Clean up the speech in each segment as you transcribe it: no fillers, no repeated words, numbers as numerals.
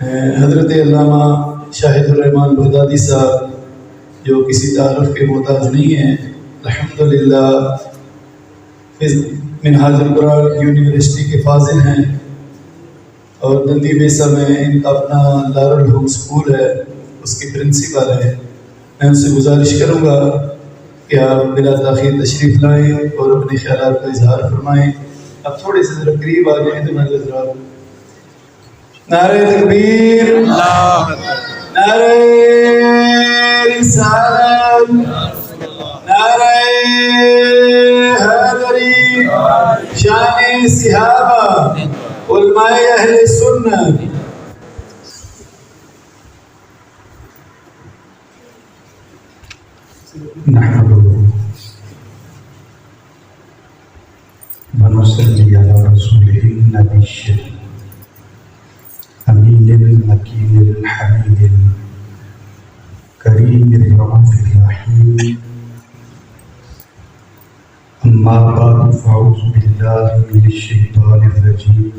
حضرت علامہ شاہد الرحمان بغدادی صاحب جو کسی تعارف کے محتاج نہیں ہیں، الحمدللہ منہاج القرآن یونیورسٹی کے فاضل ہیں اور دندی بیسا میں ان کا اپنا دارالعلوم اسکول ہے، اس کی پرنسپل ہے۔ میں ان سے گزارش کروں گا کہ آپ بلا تاخیر تشریف لائیں اور اپنے خیالات کا اظہار فرمائیں۔ اب تھوڑے سے ذرا قریب آ جائیں تو میں حضرات نعرہ تکبیر، نعرہ رسالت، نعرہ حیدری، شان صحابہ، علماء اہل سنت۔ نحمده ونصلي على رسوله النبي الشريف أمين المكين الحميد الكريم الرؤوف الرحيم. أما بعد فأعوذ بالله من الشيطان الرجيم.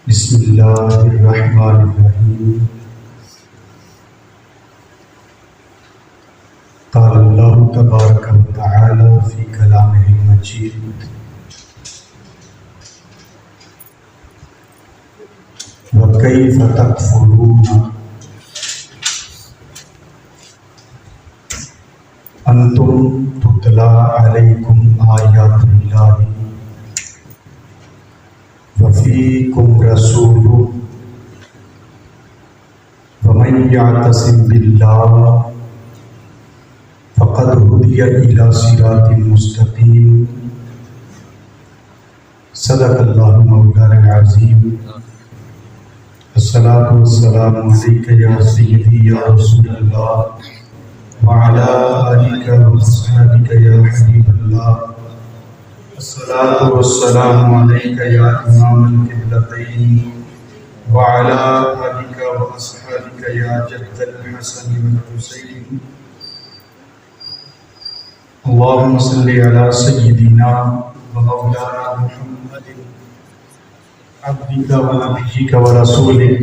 بسم الله الرحمن الرحيم. قال الله تبارك وتعالى في كلامه المجيد: وكيف تكفرون أنتم تتلى عليكم آيات الله وفيكم رسوله ومن يعتصم بالله فقد هدي إلى صراط مستقيم. صدق الله مولانا العظيم. الصلاة والسلام عليك يا سيدي يا رسول الله وعلى آلك وأصحابك يا حبيب الله. الصلاة والسلام عليك يا إمام القبلتين وعلى آلك وأصحابك يا جد الحسن والحسين. اللهم صل على سيدنا ومولانا محمد عبدك ونبيك ورسولك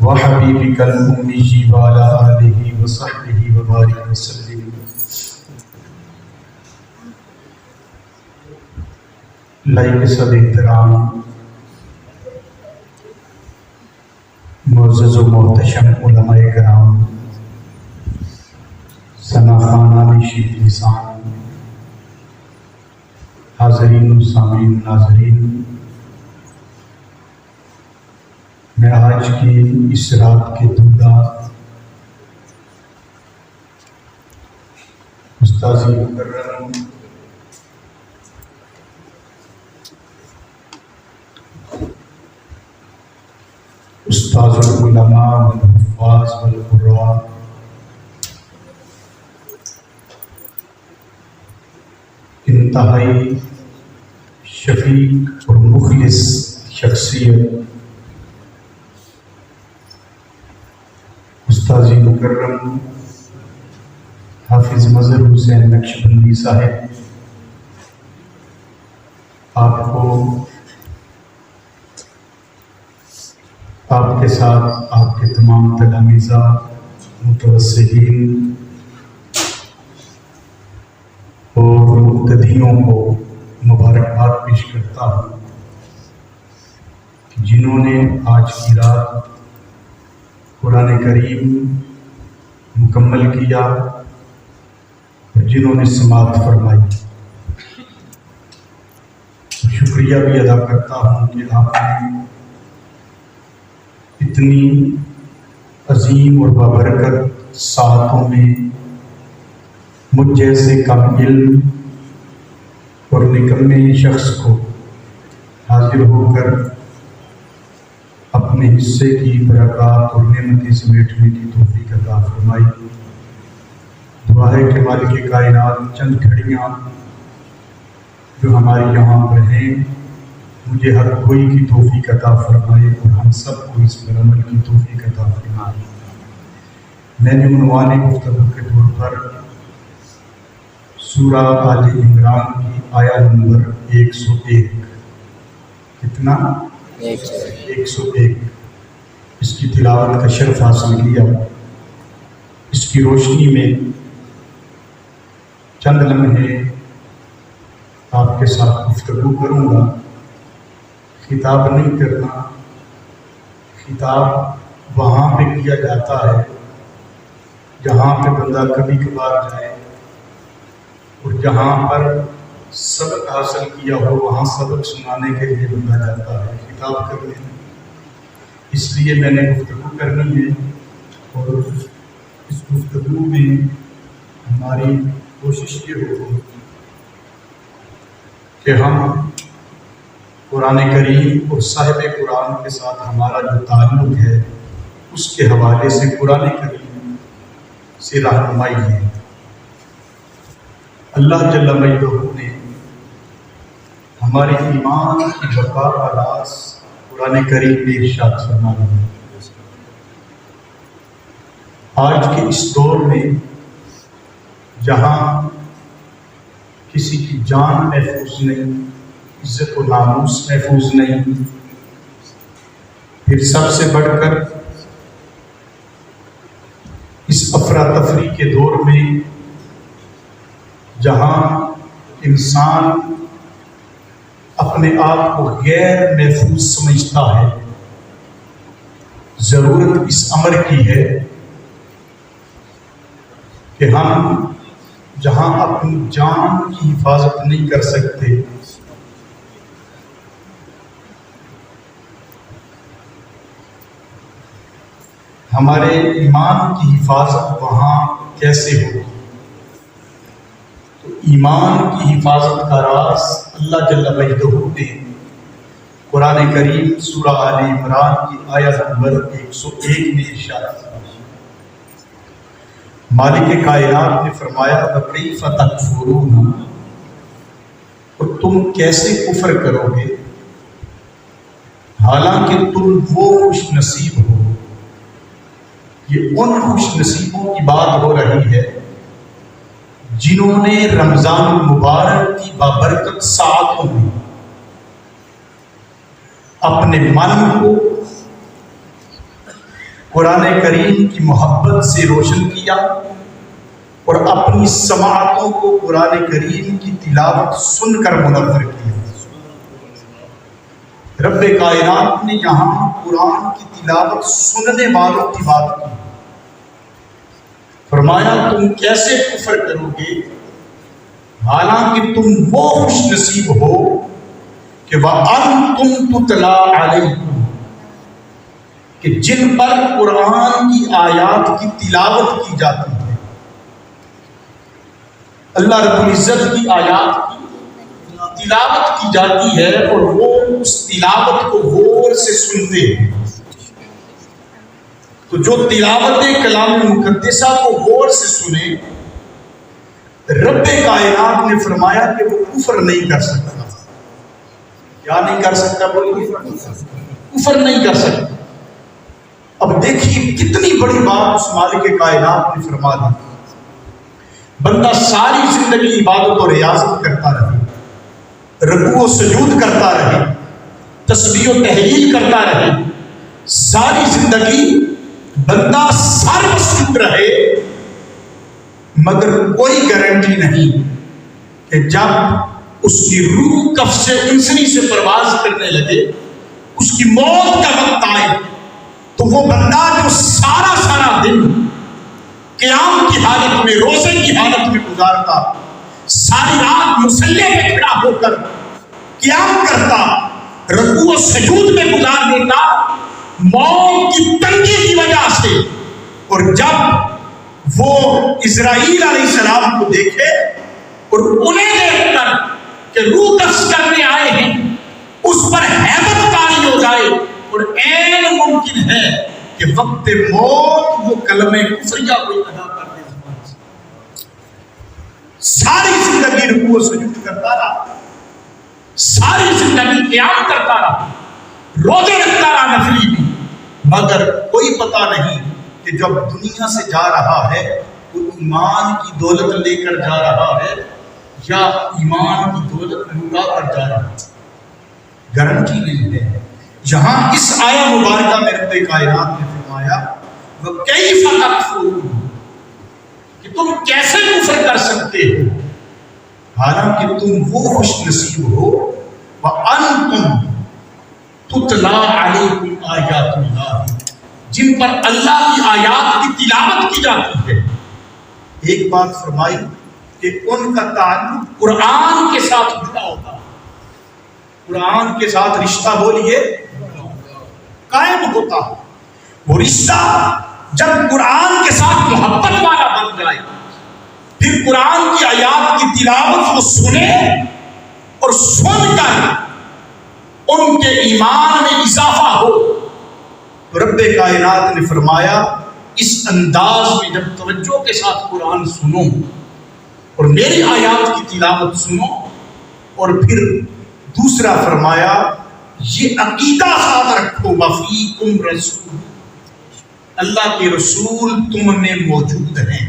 وحبيبك الأمي وعلى آله وصحبه وبارك وسلم. لائق صد احترام معزز و محتشم علماء کرام، ثنا خانان شیخ لسان، حاضرین و سامعین ناظرین، میں آج کی اس رات کے دودھا استاذی مکرم استاذ العلماء والحفاظ والقراء انتہائی شفیق اور مخلص شخصیت استاذ مکرم حافظ مظہر حسین نقشبندی صاحب، آپ کو، آپ کے ساتھ آپ کے تمام تلامذہ متوسلین اور مقتدیوں کو مبارکباد پیش کرتا ہوں کہ جنہوں نے آج کی رات قرآن کریم مکمل کیا اور جنہوں نے سماعت فرمائی. شکریہ بھی ادا کرتا ہوں کہ آپ نے اتنی عظیم اور بابرکت ساعتوں میں مجھ جیسے کم علم اور نکمے شخص کو حاضر ہو کر اپنے حصے کی برکات اور نعمتیں سمیٹنے کی توفیق عطا فرمائی. دعا ہے کہ مالک کائنات چند گھڑیاں جو ہماری یہاں پر ہیں مجھے ہر کوئی کی توفیق عطا فرمائے اور ہم سب کو اس پر عمل کی توفیق عطا فرمائے. میں نے عنوان گفتگو کے طور پر سورہ آل عمران کی آیا نمبر 101 کتنا 101 اس کی تلاوت کا شرف حاصل کیا۔ اس کی روشنی میں چند لمحے آپ کے ساتھ گفتگو کروں گا۔ خطاب نہیں کرنا، خطاب وہاں پہ کیا جاتا ہے جہاں پہ بندہ کبھی کبھار جائے، اور جہاں پر سبق حاصل کیا ہو وہاں سبق سنانے کے لیے بندہ جاتا ہے خطاب کرنے میں۔ اس لیے میں نے گفتگو کرنی ہے، اور اس گفتگو میں ہماری کوشش یہ ہوگی کہ ہم قرآن کریم اور صاحب قرآن کے ساتھ ہمارا جو تعلق ہے اس کے حوالے سے قرآن کریم سے رہنمائی ہے۔ اللہ جل مجدہ نے ہمارے ایمان کی بقا کا راز قرآن کریم میں ارشاد فرمایا ہے۔ آج کے اس دور میں جہاں کسی کی جان محفوظ نہیں، عزت و ناموس محفوظ نہیں، پھر سب سے بڑھ کر اس افراتفری کے دور میں جہاں انسان اپنے آپ کو غیر محفوظ سمجھتا ہے، ضرورت اس امر کی ہے کہ ہم جہاں اپنی جان کی حفاظت نہیں کر سکتے، ہمارے ایمان کی حفاظت وہاں کیسے ہوگی؟ تو ایمان کی حفاظت کا راز اللہ جل مجدہ نے قرآن کریم سورہ آل عمران کی آیت نمبر 101 میں ارشاد فرمایا۔ مالک کائنات نے فرمایا وَكَيْفَ تَكْفُرُونَ، اور تم کیسے کفر کرو گے حالانکہ تم وہ خوش نصیب ہو۔ یہ ان خوش نصیبوں کی بات ہو رہی ہے جنہوں نے رمضان المبارک کی بابرکت ساعتوں میں اپنے من کو قرآن کریم کی محبت سے روشن کیا اور اپنی سماعتوں کو قرآن کریم کی تلاوت سن کر منور کیا۔ رب کائنات نے یہاں قرآن کی تلاوت سننے والوں کی بات کی، فرمایا تم کیسے کفر کرو گے حالانکہ تم وہ خوش نصیب ہو کہ وَأَنْتُمْ تُتْلَى عَلَيْكُمْ، کہ جن پر قرآن کی آیات کی تلاوت کی جاتی ہے۔ اللہ رب العزت کی آیات کی تلاوت کی جاتی ہے اور وہ اس تلاوت کو غور سے سنتے ہیں۔ تو جو تلاوت کلام مقدسہ کو غور سے سنے، رب کائنات نے فرمایا کہ وہ کفر نہیں کر سکتا۔ کیا نہیں کر سکتا؟ بولیے، کفر نہیں کر سکتا۔ اب دیکھیے کتنی بڑی بات اس مالک کائنات نے فرما دی۔ بندہ ساری زندگی عبادت و ریاضت کرتا رہے، رکوع و سجود کرتا رہے، تسبیح و تحلیل کرتا رہے، ساری زندگی بندہ سر مسجود رہے، مگر کوئی گارنٹی نہیں کہ جب اس کی روح کف سے انسانی سے پرواز کرنے لگے، اس کی موت کا وقت آئے، تو وہ بندہ جو سارا دن قیام کی حالت میں، روزے کی حالت میں گزارتا، ساری رات مصلی میں کھڑا ہو کر قیام کرتا، رکوع و سجود میں گزار دیتا، موت کی تنگی کی وجہ سے، اور جب وہ اسرائیل علیہ السلام کو دیکھے اور انہیں دیکھ کر کہ روح قبض کرنے آئے ہیں، اس پر ہیبت طاری ہو جائے، اور عین ممکن ہے کہ وقت موت وہ کلمہ کفریہ کو ادا کر دے۔ ساری زندگی رکوع و سجود کرتا رہا، ساری زندگی قیام کرتا رہا، روزے رکھتا رہا نفلی بھی، مگر کوئی پتہ نہیں کہ جب دنیا سے جا رہا ہے وہ ایمان کی دولت لے کر جا رہا ہے یا ایمان کی دولت لٹا کر جا رہا ہے۔ گارنٹی نہیں ہے۔ یہاں اس آیا مبارکہ میں رب کائنات نے فرمایا وَكَيْفَ تَكْفُرُونَ کہ تم کیسے کفر کر سکتے ہو حالانکہ تم وہ خوش نصیب ہو وَأَنْتُمْ تُتْلَىٰ عَلَيْكُمْ آیَاتُ اللَّهِ جن پر اللہ کی آیات کی تلاوت کی جاتی ہے۔ ایک بات فرمائی کہ ان کا تعلق قرآن کے ساتھ جڑا ہوتا ہے، قرآن کے ساتھ رشتہ بولیے قائم ہوتا ہے۔ وہ رشتہ جب قرآن کے ساتھ محبت والا بن جائے، پھر قرآن کی آیات کی تلاوت وہ سنے اور سن کر ان کے ایمان میں اضافہ ہو، تو رب کائنات نے فرمایا اس انداز میں جب توجہ کے ساتھ قرآن سنو اور میری آیات کی تلاوت سنو، اور پھر دوسرا فرمایا یہ عقیدہ ساتھ رکھو وفیکم رسول، اللہ کے رسول تم میں موجود ہیں،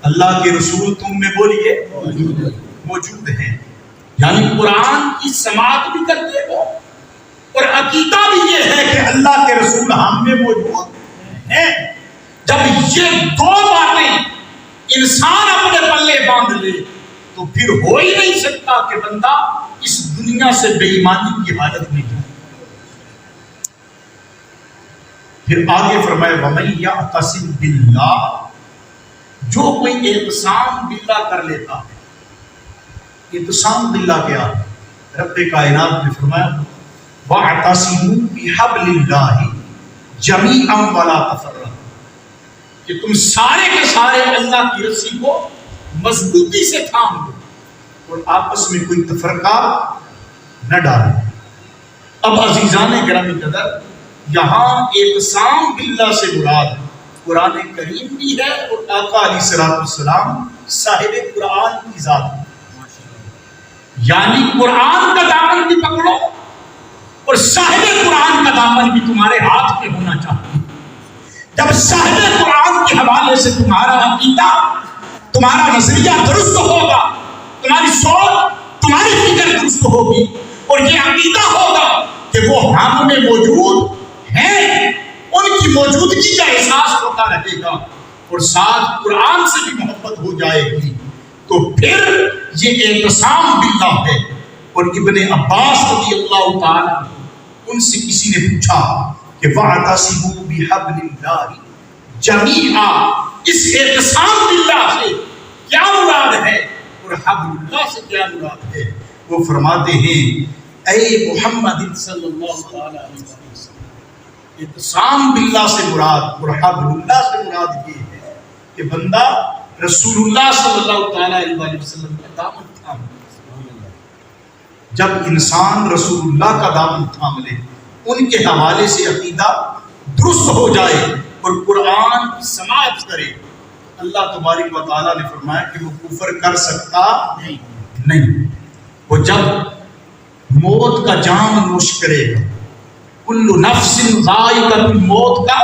اللہ کے رسول تم میں بولیے موجود ہیں، یعنی قرآن کی سماعت بھی کرتے ہو اور عقیدہ بھی یہ ہے کہ اللہ کے رسول ہم میں موجود ہیں۔ جب یہ دو باتیں انسان اپنے پلے باندھ لے تو پھر ہو ہی نہیں سکتا کہ بندہ اس دنیا سے بے ایمانی کی حالت میں جائے۔ پھر آگے فرمائے وَمَن يَعْتَصِم بِاللَّهِ جو کوئی اعتصام باللہ کر لیتا ہے، اعتصام باللہ کیا ہے؟ رب کائنات نے فرمایا وَاعْتَصِمُوا بِحَبْلِ اللَّهِ جَمِيعًا وَلَا تَفَرَّقُوا کہ تم سارے کے سارے اللہ کی رسی کو مضبوطی سے تھام لو اور آپس میں کوئی تفرقہ نہ ڈالو۔ اب عزیزان گرامی قدر، یہاں اعتصام باللہ سے مراد قرآن کریم بھی ہے اور آقا علیہ الصلوۃ والسلام صاحب قرآن کی ذات ہے، یعنی قرآن کا دامن بھی پکڑو اور صاحب قرآن کا دامن بھی تمہارے ہاتھ میں ہونا چاہیے۔ جب صاحب قرآن کے حوالے سے تمہارا عقیدہ، تمہارا نظریہ درست ہوگا، تمہاری سوچ، تمہاری فکر درست ہوگی اور یہ عقیدہ ہوگا کہ وہ ہم میں موجود ہیں، ان کی موجودگی کا احساس ہوتا رہے گا اور ساتھ قرآن سے بھی محبت ہو جائے گی، تو پھر یہ اعتصام باللہ ہے۔ اور ابن عباس رضی اللہ تعالیٰ ان سے کسی نے پوچھا کہ وَاعْتَصِمُوا بِحَبْلِ اللَّهِ جَمِيعًا اس اعتصام باللہ سے کیا مراد ہے اور حبل اللہ سے کیا مراد ہے؟ وہ فرماتے ہیں اے محمد صلی اللہ علیہ وسلم، اعتصام باللہ سے مراد اور حبل اللہ سے مراد یہ ہے کہ بندہ رسول اللہ صلی اللہ تعالیٰ علیہ وسلم کا دامن تھام لے۔ جب انسان رسول اللہ کا دامن تھام لے، ان کے حوالے سے عقیدہ درست ہو جائے اور قرآن کی سماعت کرے، اللہ تبارک و تعالیٰ نے فرمایا کہ وہ کفر کر سکتا نہیں۔ وہ جب موت کا جام نوش کرے گا، کل نفس ذائقۃ الموت کا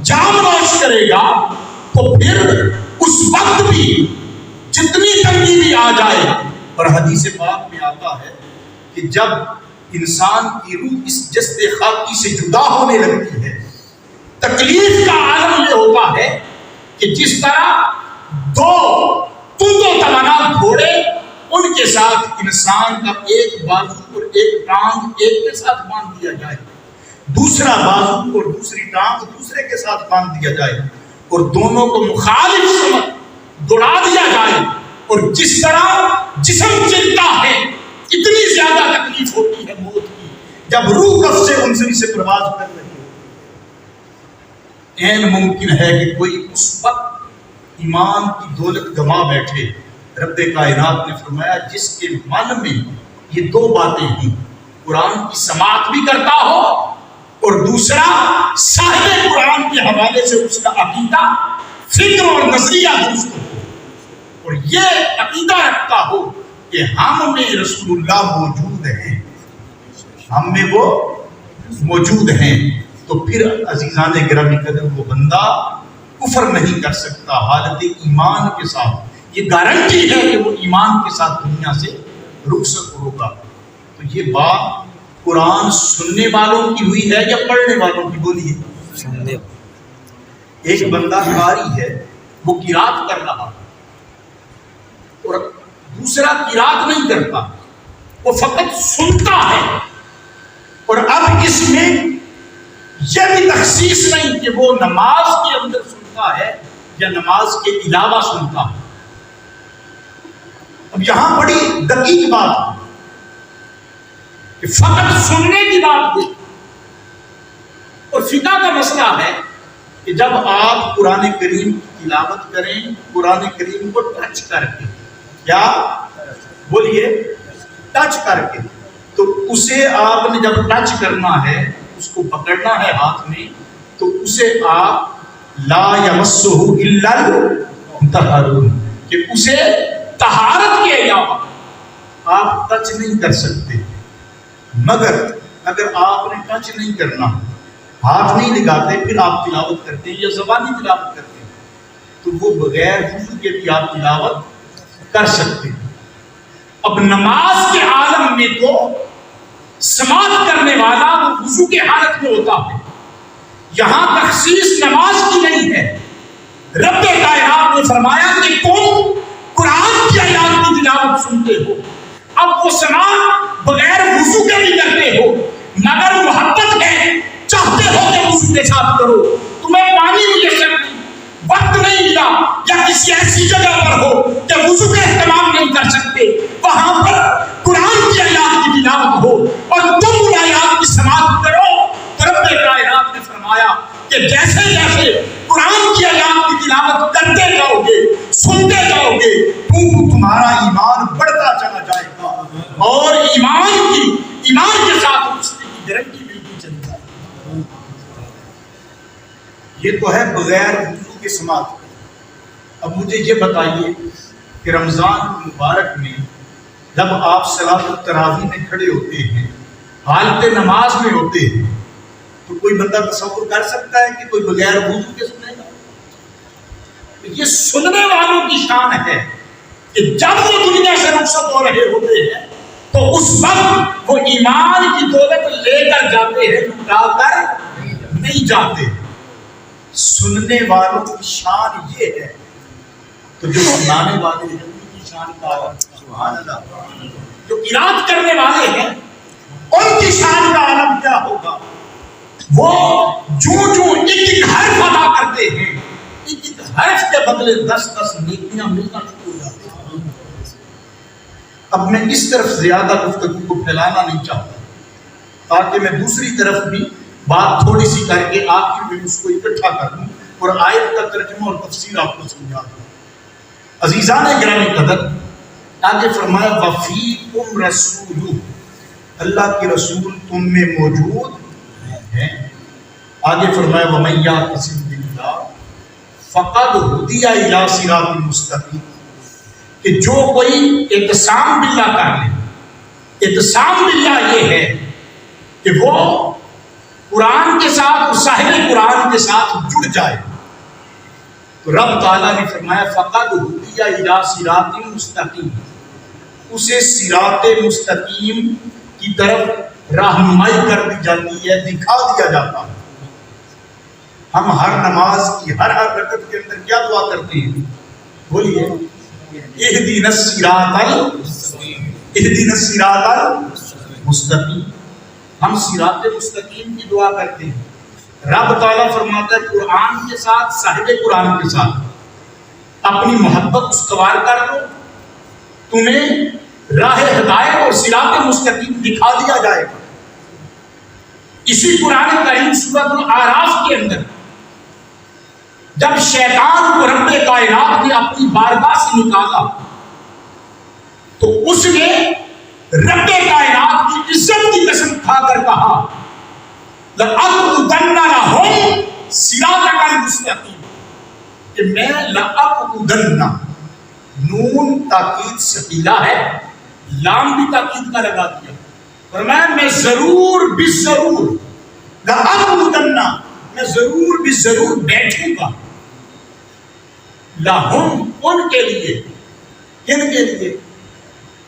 جام نوش کرے گا، تو پھر اس وقت بھی جتنی تنگی بھی آ جائے، اور حدیث پاک میں آتا ہے کہ جب انسان کی روح اس جسد خاکی سے جدا ہونے لگتی ہے، تکلیف کا عالم یہ ہوتا ہے کہ جس طرح دو تند و توانا گھوڑے، ان کے ساتھ انسان کا ایک بازو اور ایک ٹانگ ایک کے ساتھ باندھ دیا جائے، دوسرا بازو اور دوسری ٹانگ دوسرے کے ساتھ باندھ دیا جائے اور دونوں کو مخالف سمت دوڑا دیا جائے، اور جس طرح جسم چلتا ہے اتنی زیادہ تکلیف ہوتی ہے موت کی جب روح کف سے انسانی سے پرواز کر رہی ہو۔ این ممکن ہے کہ کوئی اس وقت ایمان کی دولت گما بیٹھے۔ رب کائنات نے فرمایا جس کے من میں یہ دو باتیں ہیں، قرآن کی سماعت بھی کرتا ہو اور دوسرا صاحب قرآن کے حوالے سے اس کا عقیدہ، فکر اور نظریہ درست ہو، اور یہ عقیدہ رکھتا ہو کہ ہم میں رسول اللہ موجود ہیں، ہم میں وہ موجود ہیں، تو پھر عزیزان گرامی قدر وہ بندہ کفر نہیں کر سکتا حالت ایمان کے ساتھ۔ یہ گارنٹی ہے کہ وہ ایمان کے ساتھ دنیا سے رخصت ہوگا۔ تو یہ بات قرآن سننے والوں کی ہوئی ہے یا پڑھنے والوں کی؟ بولیے. سننے. ایک بندہ قاری ہے، وہ قرات کر رہا اور دوسرا قرات نہیں کرتا، وہ فقط سنتا ہے. اور اب اس میں یہ بھی تخصیص نہیں کہ وہ نماز کے اندر سنتا ہے یا نماز کے علاوہ سنتا ہے. اب یہاں بڑی دقیق بات ہے کہ فقط سننے کی بات ہوئی. اور فقہ کا مسئلہ ہے کہ جب آپ قرآن کریم کی تلاوت کریں قرآن کریم کو ٹچ کر کے، کیا بولیے، ٹچ کر کے، تو اسے آپ نے جب ٹچ کرنا ہے، اس کو پکڑنا ہے ہاتھ میں، تو اسے آپ لا یمسہ الا المطہرون، کہ اسے طہارت کے علاوہ آپ ٹچ نہیں کر سکتے. مگر اگر آپ نے ٹچ نہیں کرنا، ہاتھ نہیں لگاتے، پھر آپ تلاوت کرتے ہیں یا زبانی تلاوت کرتے ہیں، تو وہ بغیر وضو کے بھی آپ تلاوت کر سکتے ہیں. اب نماز کے عالم میں تو سماعت کرنے والا وہ وضو کے حالت میں ہوتا ہے. یہاں تخصیص نماز کی نہیں ہے. رب کائنات نے فرمایا کہ تم قرآن کی آیات کی تلاوت سنتے ہو، اب وہ سماعت بغیر وضو کے بھی کرتے ہو، مگر محبت ہے، چاہتے ہو کہ وضو کے ساتھ کرو، تمہیں پانی میسر نہیں، وقت نہیں ملا، یا کسی ایسی جگہ پر ہو کہ وضو کا اہتمام نہیں کر سکتے، وہاں پر قرآن کی آیات کی تلاوت ہو اور تم ان آیات کی سماعت کرو. تو رب کائنات نے فرمایا کہ جیسے جیسے قرآن کی آیات کی تلاوت کرتے جاؤ گے، سنتے جاؤ گے، تمہارا ایمان بڑھتا چلا جائے گا. اور ایمان کے ساتھ اس کی گارنٹی ملتی چلی جائے گی. یہ تو ہے بغیر وضو کے سماعت. اب مجھے یہ بتائیے کہ رمضان مبارک میں جب آپ صلاۃ التراویح میں کھڑے ہوتے ہیں، حالت نماز میں ہوتے ہیں، تو کوئی بندہ تصور کر سکتا ہے کہ کوئی بغیر وضو کے سنے گا؟ یہ سننے والوں کی شان ہے کہ جب وہ دنیا سے رخصت ہو رہے ہوتے ہیں تو اس وقت وہ ایمان کی دولت لے کر جاتے ہیں، لٹا کر نہیں جاتے. سننے والوں کی شان یہ ہے. تو جو سنانے والے ہیں ان کی شان کا سبحان اللہ، جو قرات کرنے والے ہیں ان کی شان کا عالم کیا ہوگا؟ وہ جو ایک حرف ادا کرتے ہیں، ایک حرف کے بدلے 10 نیکیاں ملنا شروع ہو جاتی ہیں. اب میں اس طرف زیادہ گفتگو کو پھیلانا نہیں چاہتا تاکہ میں دوسری طرف بھی بات تھوڑی سی کر کے آخر میں اس کو اکٹھا کر دوں اور آیت کا ترجمہ اور تفسیر آپ کو سمجھا دوں. عزیزان گرامی قدر، آگے فرمایا وَفِيكُمْ رَسُولُ، اللہ کے رسول تم میں موجود ہیں. آگے فرمایا وَمَن يَعْتَصِم بِاللَّهِ فَقَدْ هُدِيَ إِلَىٰ صِرَاطٍ مُسْتَقِيمٍ، کہ جو کوئی اعتصام باللہ کر لے. اعتصام باللہ یہ ہے کہ وہ قرآن کے ساتھ اور صاحب قرآن کے ساتھ جڑ جائے. تو رب تعالیٰ نے فرمایا فَقَدْ هُدِيَ إِلَىٰ صِرَاطٍ مُسْتَقِيمٍ، اسے صراط مستقیم کی طرف رہنمائی کر دی جاتی ہے، دکھا دیا جاتا ہے. ہم ہر نماز کی ہر رکعت کے اندر کیا دعا کرتے ہیں؟ بولیے اہدنا الصراط المستقیم، اہدنا الصراط المستقیم. ہم صراط مستقیم کی دعا کرتے ہیں. رب تعالیٰ فرماتا ہے قرآن کے ساتھ، صاحب قرآن کے ساتھ اپنی محبت استوار کر لو، تمہیں راہ ہدایت اور صراط مستقیم دکھا دیا جائے گا. اسی قرآن کریم سورۃ الاعراف کے اندر جب شیطان کو رب کائنات نے اپنی بارگاہ سے نکالا تو اس نے رب کائنات کی عزت کی قسم کھا کر کہا لَأَقْعُدَنَّ لَهُمْ صِرَاطَكَ الْمُسْتَقِيمَ، کہ میں لَأَقْعُدَنَّ، نون تاکید ثقیلہ ہے، لام بھی تاکید کا لگا دیا، فرمایا میں ضرور بالضرور، لَأَقْعُدَنَّ، میں ضرور بالضرور بیٹھوں گا، لَهُمْ، ان کے لیے. کن کے لیے؟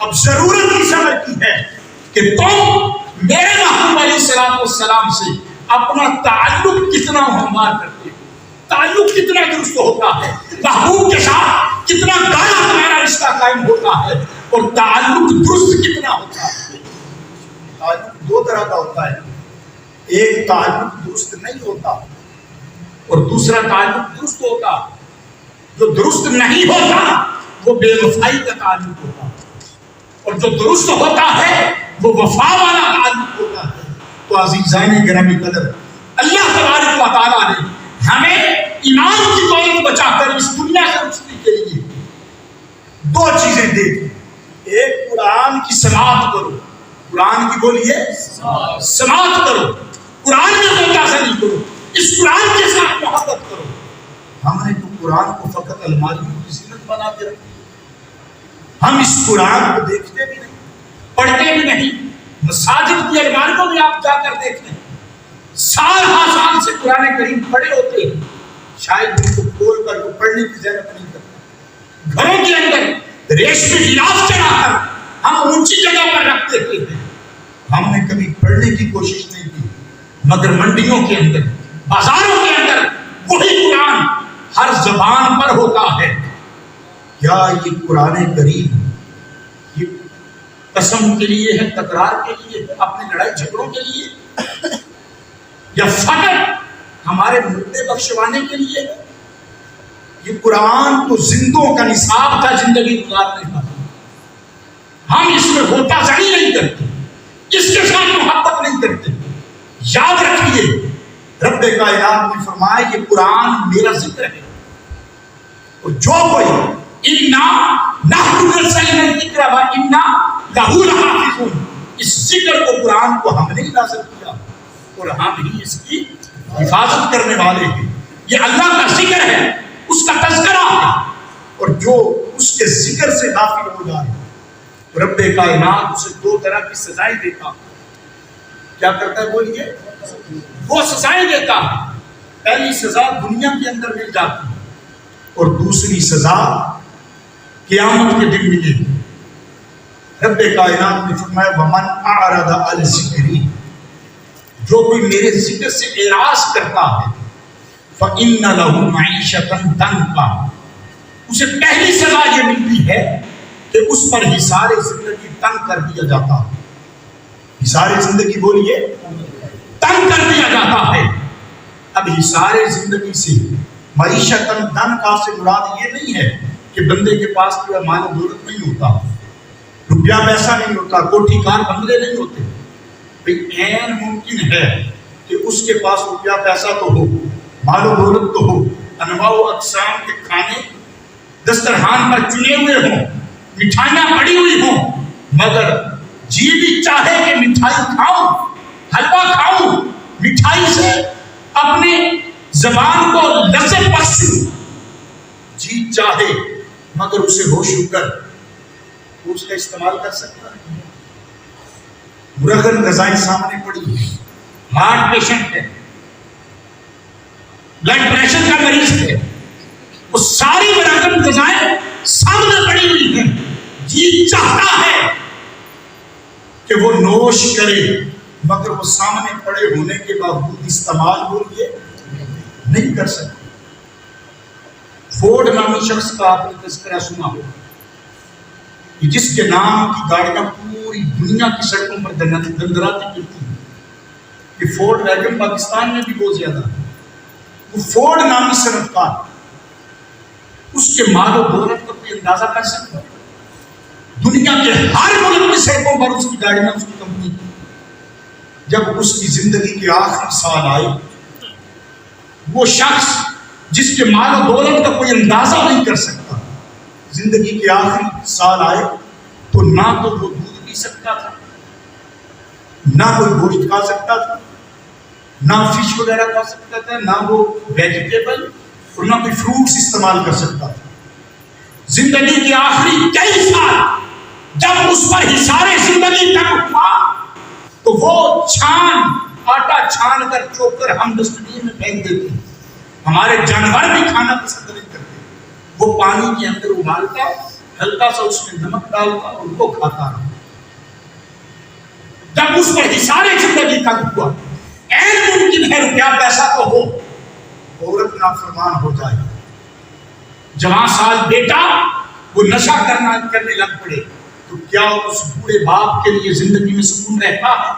اب ضرورت اس عمر کی ہے کہ تم میرے محبوب علیہ السلام والسلام سے اپنا تعلق کتنا ہموار کرتے ہو، تعلق کتنا درست ہوتا ہے، محبوب کے ساتھ کتنا گاڑا تمہارا رشتہ قائم ہوتا ہے، اور تعلق درست کتنا ہوتا ہے۔ تعلق دو طرح کا ہوتا ہے، ایک تعلق درست نہیں ہوتا اور دوسرا تعلق درست ہوتا۔ جو درست نہیں ہوتا وہ بے وفائی کا تعلق ہوتا، اور جو درست ہوتا ہے وہ وفا والا تعلق ہوتا ہے۔ تو عزیزان گرامی قدر، اللہ تبارک و تعالیٰ نے ہمیں ایمان کی دولت بچا کر اس دنیا سے رسنے کے لیے دو چیزیں دے دی۔ ایک قرآن کی سماعت کرو، قرآن کی بولیے سماعت کرو، قرآن میں متاثر کرو، اس قرآن کے ساتھ محبت کرو۔ ہم نے تو قرآن کو فقط الماریوں کی زینت بنا کے رکھی، ہم اس قرآن کو دیکھتے بھی نہیں، پڑھتے بھی نہیں۔ مساجد کی الماریوں میں آپ جا کر دیکھیں، سال ہا سال سے قرآن کریم پڑھے ہوتے ہیں، شاید ان کو کھول کر وہ پڑھنے کی ضرورت نہیں کرتا۔ گھروں کے اندر ریشمی غلاف چڑھا کر ہم اونچی جگہ پر رکھ دیتے ہیں، ہم نے کبھی پڑھنے کی کوشش نہیں کی۔ مگر منڈیوں کے اندر، بازاروں کے اندر وہی قرآن ہر زبان پر ہوتا ہے۔ کیا یہ قرآن کریم یہ قسم کے لیے ہے، تکرار کے لیے ہے، اپنے لڑائی جھگڑوں کے لیے، یا فقط ہمارے مردے بخشوانے کے لیے ہے؟ یہ قرآن تو زندوں کا نصاب تھا زندگی گزارنے کا۔ ہم اس میں ہوتا زنی نہیں کرتے، اس کے ساتھ محبت نہیں کرتے۔ یاد رکھیے، رب کائنات نے فرمایا یہ قرآن میرا ذکر ہے، اور جو کوئی اس ذکر کو، قرآن کو ہم نے نازل کیا اور ہم ہی اس کی حفاظت کرنے والے ہیں۔ یہ اللہ کا ذکر ہے، اس کا تذکرہ ہے، اور جو اس کے ذکر سے غافل ہو جائے رب کائنات اسے دو طرح کی سزائیں دیتا۔ کیا کرتا ہے بولیے؟ وہ سزائیں دیتا ہے۔ پہلی سزا دنیا کے اندر مل جاتی ہے، اور دوسری سزا قیامت کے دن ملے گی۔ رب کائنات نے فرمایا وَمَنْ أَعْرَضَ عَنْ ذِكْرِي، جو کوئی میرے ذکر سے اعراض کرتا ہے فَإِنَّ لَهُ مَعِيشَةً ضَنْكًا، اسے پہلی سزا یہ ملتی ہے کہ اس پر حصار زندگی تنگ کر دیا جاتا ہے۔ حصار زندگی بولیے تنگ کر دیا جاتا ہے۔ اب حصار زندگی سے معیشت ضنکا سے مراد یہ نہیں ہے کہ بندے کے پاس کوئی مال و دولت نہیں ہوتا، روپیہ پیسہ نہیں ہوتا، کوٹھی کار بنگلے نہیں ہوتے۔ بھئی عین ممکن ہے کہ اس کے پاس روپیہ پیسہ تو ہو، مال و دولت تو ہو، انواع و اقسام کے کھانے دسترخوان پر چنے ہوئے ہوں، مٹھائیاں پڑی ہوئی ہوں، مگر جی بھی چاہے کہ مٹھائی کھاؤں، حلوہ کھاؤں، مٹھائی سے اپنے زبان کو لذت بخشوں، جی چاہے مگر اسے ہو شکر اس کا استعمال کر سکتا ہے؟ مرغن غذائیں سامنے پڑی ہے، ہارٹ پیشنٹ ہے، بلڈ پریشر کا مریض ہے، وہ ساری مرغن غذائیں سامنے پڑی ہوئی ہیں، جی چاہتا ہے کہ وہ نوش کرے، مگر وہ سامنے پڑے ہونے کے باوجود استعمال بولیے نہیں کر سکتے۔ فورڈ نامی شخص کا آپ نے تذکرہ سنا ہوگا، جس کے نام کی گاڑیاں پوری دنیا کی سڑکوں پر دندراتی پھرتی ہیں۔ یہ فورڈ ویگن پاکستان میں بھی بہت زیادہ ہے۔ وہ فورڈ نامی صنعتکار، اس کے مال و دولت کا کوئی اندازہ کر سکتا ہے؟ دنیا کے ہر ملک کی سڑکوں پر اس کی گاڑیاں، اس کی کمپنی۔ جب اس کی زندگی کے آخری سال آئے، وہ شخص جس کے مال و دولت کا کوئی اندازہ نہیں کر سکتا، زندگی کے آخری سال آئے تو نہ تو وہ دودھ پی سکتا تھا، نہ کوئی گوشت کھا سکتا تھا، نہ فش وغیرہ کھا سکتا تھا، نہ وہ ویجیٹیبل اور نہ کوئی فروٹس استعمال کر سکتا تھا۔ زندگی کے آخری کئی سال جب اس پر حصار زندگی تک ہوا تو وہ آٹا چھان کر چوک کر ہم ڈسٹ بین میں پھینک دیتے ہیں۔ ہمارے جانور بھی کھانا پسند نہیں کرتے، وہ پانی کے اندر ابالتا، ہلکا سا اس میں نمک ڈالتا اور وہ کھاتا رہا. جب اس پر حصار زندگی تنگ ہوا، این ممکن ہے روپیہ پیسہ تو ہو، عورت نافرمان ہو جائے، جوان سال بیٹا وہ نشہ کرنے لگ پڑے، تو کیا اس بوڑھے باپ کے لیے زندگی میں سکون رہتا ہے؟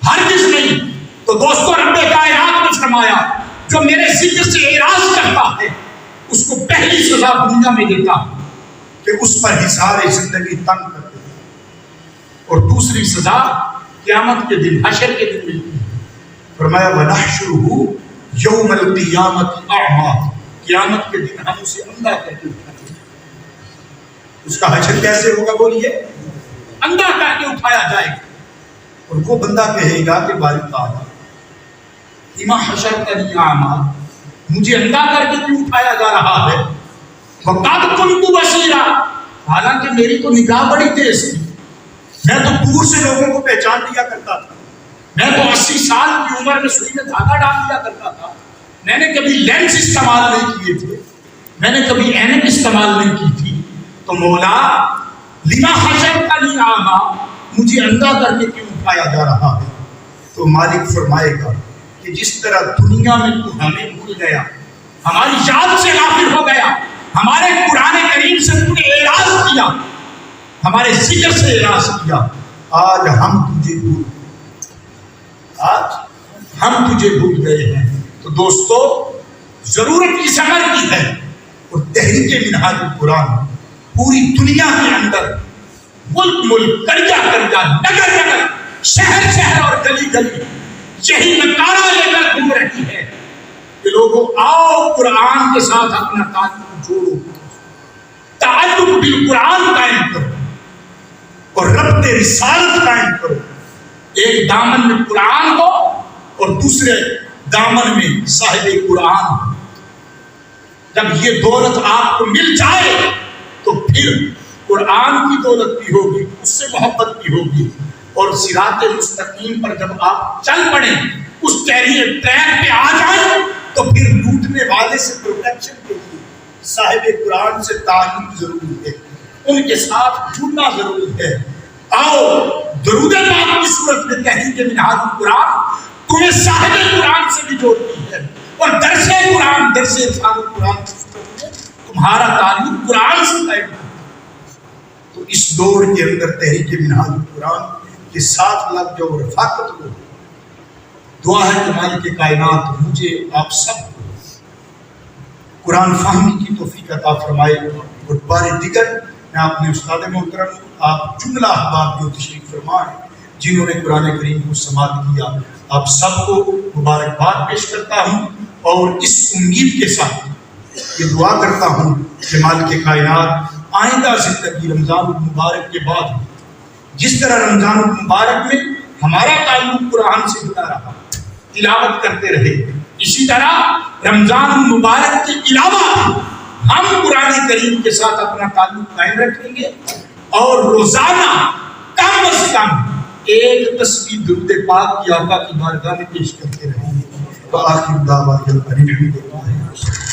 ہرگز نہیں. تو دوستو رب کائنات نے فرمایا جو میرے ذکر سے اعراض کرتا ہے اس کو پہلی سزا دنیا میں دیتا کہ اس پر حصار زندگی تنگ کر دے، اور دوسری سزا قیامت کے دن، حشر کے دن ملتی ہے. فرمایا وَنَحْشُرُهُ يَوْمَ الْقِيَامَةِ أَعْمَى، قیامت کے دن ہم اسے اندھا کر کے اٹھائیں گے. اس کا حشر کیسے ہوگا بولیے؟ اندھا کر کے اٹھایا جائے گا، اور وہ بندہ کہے گا کہ باری تعالیٰ لما حشرتنی اعمی، مجھے اندھا کر کے کیوں اٹھایا جا رہا ہے؟ وقد كنت بصیرا، حالانکہ میری تو نگاہ بڑی تیز تھی، میں تو دور سے لوگوں کو پہچان لیا کرتا تھا، میں تو 80 سال کی عمر میں سوئی میں دھاگا ڈال دیا کرتا تھا، میں نے کبھی لینس استعمال نہیں کیے تھے، میں نے کبھی اینک استعمال نہیں کی تھی. تو مولا لما حشرتنی اعمی، مجھے اندھا کر کے کیوں اٹھایا جا رہا ہے؟ تو مالک فرمائے گا کہ جس طرح دنیا میں تو ہمیں بھول گیا، ہماری یاد سے غافل ہو گیا، ہمارے قرآن کریم سے تو نے اعراض کیا، ہمارے ذکر سے اعراض کیا، آج ہم تجھے بھول گئے ہیں. تو دوستو ضرورت اس عمل کی ہے، اور تحریک منہاج القرآن پوری دنیا کے اندر ملک کرجا نگر نگر شہر شہر اور گلی گلی یہی نکارہ لے کر گھوم رہی ہے کہ لوگوں آؤ قرآن کے ساتھ اپنا تعلق جوڑو، تعلق بالقرآن قائم کرو اور ربط رسالت قائم کرو. ایک دامن میں قرآن ہو اور دوسرے دامن میں صاحب قرآن ہو. جب یہ دولت آپ کو مل جائے تو پھر قرآن کی دولت بھی ہوگی، اس سے محبت بھی ہوگی، اور صراط مستقیم پر جب آپ چل پڑیں، اس ٹریک پہ آ جائیں، تو پھر لوٹنے والے سے پروٹیکشن کے لیے صاحب قرآن سے تعلق ضروری ہے، ان کے ساتھ جڑنا ضروری ہے. آؤ درود پاک کی صورت میں تحریک منہاج القرآن تمہیں صاحب قرآن سے بھی جوڑتی ہے، اور درس قرآن، درس ارشاد قرآن کی صورت میں تمہارا تعلق قرآن سے قائم ہے. تو اس دور کے اندر تحریک منہاج القرآن کے ساتھ لگ جاؤ، رفاقت ہو. دعا ہے کہ مالک کائنات مجھے آپ سب کو قرآن فہمی کی توفیق عطا فرمائے. اور بار دیگر میں اپنے استاد محترم آپ جملہ احباب جو تشریف فرما ہیں جنہوں نے قرآن کریم کو سماعت کیا، آپ سب کو مبارکباد پیش کرتا ہوں، اور اس امید کے ساتھ یہ دعا کرتا ہوں کہ مالک کائنات آئندہ زندگی رمضان المبارک کے بعد جس طرح رمضان المبارک میں ہمارا تعلق قرآن سے جڑا رہا، تلاوت کرتے رہے، اسی طرح رمضان المبارک کے علاوہ ہم قرآن کریم کے ساتھ اپنا تعلق قائم رکھیں گے، اور روزانہ کم از کم ایک تسبیح درود پاک کی آقا کی بارگاہ میں پیش کرتے رہیں گے. وآخر دعوانا الحمد للہ.